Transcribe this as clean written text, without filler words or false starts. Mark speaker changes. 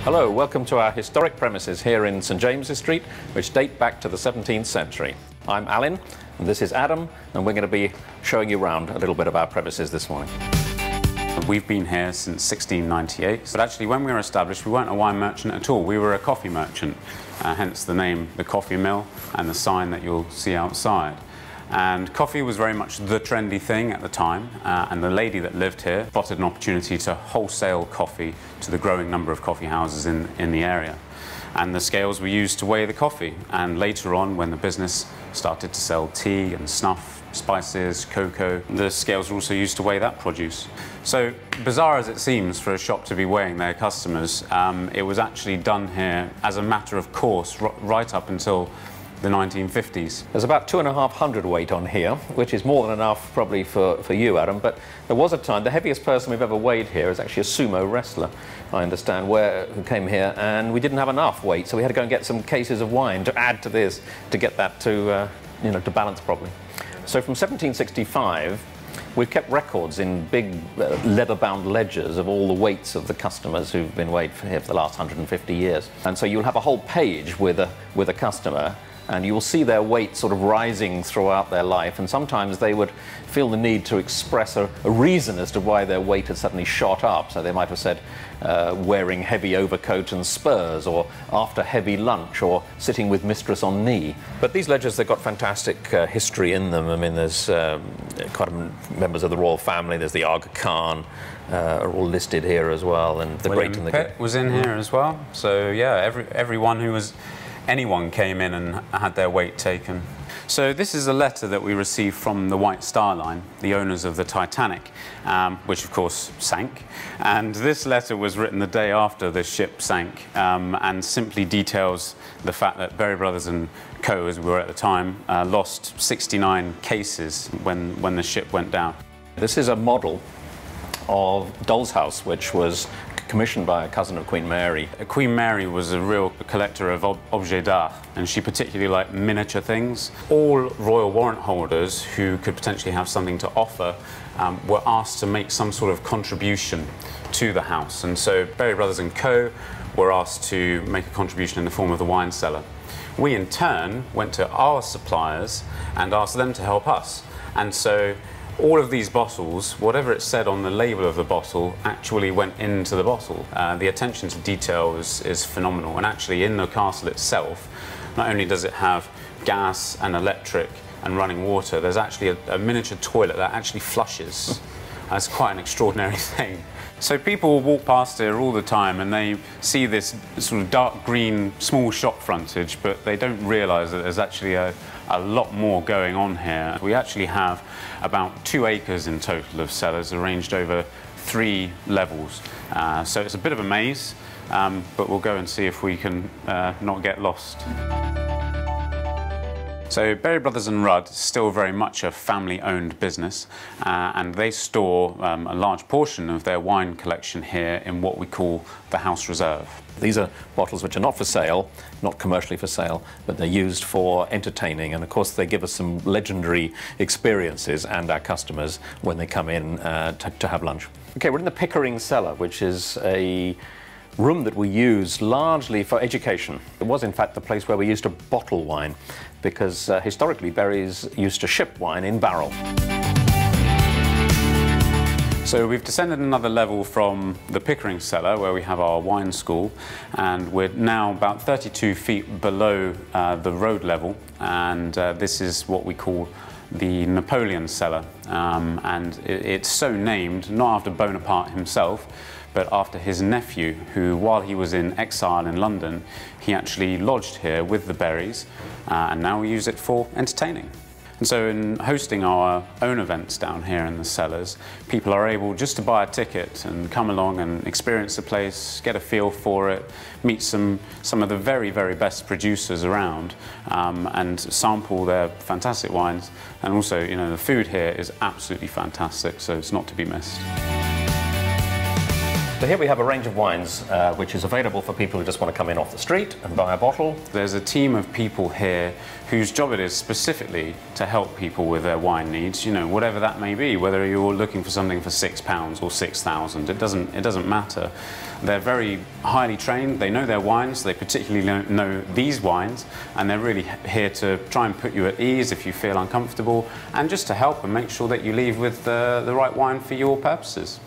Speaker 1: Hello, welcome to our historic premises here in St James's Street, which date back to the 17th century. I'm Alan, and this is Adam, and we're going to be showing you around a little bit of our premises this morning.
Speaker 2: We've been here since 1698, but actually when we were established we weren't a wine merchant at all, we were a coffee merchant, hence the name, the coffee mill, and the sign that you'll see outside. And coffee was very much the trendy thing at the time, and the lady that lived here spotted an opportunity to wholesale coffee to the growing number of coffee houses in the area. And the scales were used to weigh the coffee, and later on when the business started to sell tea and snuff, spices, cocoa, the scales were also used to weigh that produce. So bizarre as it seems for a shop to be weighing their customers, it was actually done here as a matter of course right up until the 1950s.
Speaker 1: There's about 2,500 weight on here, which is more than enough probably for you, Adam, but there was a time, the heaviest person we've ever weighed here is actually a sumo wrestler, I understand, who came here, and we didn't have enough weight, so we had to go and get some cases of wine to add to this to get that to, to balance properly. So from 1765, we've kept records in big leather-bound ledgers of all the weights of the customers who've been weighed here for the last 150 years. And so you'll have a whole page with a customer, and you will see their weight sort of rising throughout their life, and sometimes they would feel the need to express a reason as to why their weight had suddenly shot up. So they might have said wearing heavy overcoat and spurs, or after heavy lunch, or sitting with mistress on knee. But these ledgers, they've got fantastic history in them. I mean, there's quite members of the royal family, there's the Aga Khan, are all listed here as well, and the
Speaker 2: William
Speaker 1: great and the
Speaker 2: Pitt was in here as well. So yeah, anyone came in and had their weight taken. So this is a letter that we received from the White Star Line, the owners of the Titanic, which of course sank. And this letter was written the day after the ship sank, and simply details the fact that Berry Brothers and Co, as we were at the time, lost 69 cases when the ship went down.
Speaker 1: This is a model of Doll's House, which was commissioned by a cousin of Queen Mary.
Speaker 2: Queen Mary was a real collector of objets d'art, and she particularly liked miniature things. All royal warrant holders who could potentially have something to offer were asked to make some sort of contribution to the house. And so Berry Brothers and Co were asked to make a contribution in the form of the wine cellar. We in turn went to our suppliers and asked them to help us. And so all of these bottles, whatever it said on the label of the bottle, actually went into the bottle. The attention to detail is phenomenal, and actually in the castle itself, not only does it have gas and electric and running water, there's actually a miniature toilet that actually flushes. That's quite an extraordinary thing. So people walk past here all the time and they see this sort of dark green small shop frontage, but they don't realise that there's actually a lot more going on here. We actually have about 2 acres in total of cellars arranged over 3 levels. So it's a bit of a maze, but we'll go and see if we can not get lost. So Berry Brothers and Rudd is still very much a family-owned business, and they store a large portion of their wine collection here in what we call the House Reserve.
Speaker 1: These are bottles which are not for sale, not commercially for sale, but they're used for entertaining, and of course they give us some legendary experiences and our customers when they come in to have lunch. Okay, we're in the Pickering cellar, which is a room that we use largely for education. It was in fact the place where we used to bottle wine, because historically Berry's used to ship wine in barrel.
Speaker 2: So we've descended another level from the Pickering cellar, where we have our wine school, and we're now about 32 feet below the road level, and this is what we call the Napoleon cellar, and it's so named not after Bonaparte himself, but after his nephew, who, while he was in exile in London, he actually lodged here with the Berries, and now we use it for entertaining. And so in hosting our own events down here in the cellars, people are able just to buy a ticket and come along and experience the place, get a feel for it, meet some of the very, very best producers around, and sample their fantastic wines. And also, the food here is absolutely fantastic, so it's not to be missed.
Speaker 1: So here we have a range of wines which is available for people who just want to come in off the street and buy a bottle.
Speaker 2: There's a team of people here whose job it is specifically to help people with their wine needs, you know, whatever that may be, whether you're looking for something for £6 or 6,000, it doesn't matter. They're very highly trained, they know their wines, they particularly know these wines, and they're really here to try and put you at ease if you feel uncomfortable, and just to help and make sure that you leave with the right wine for your purposes.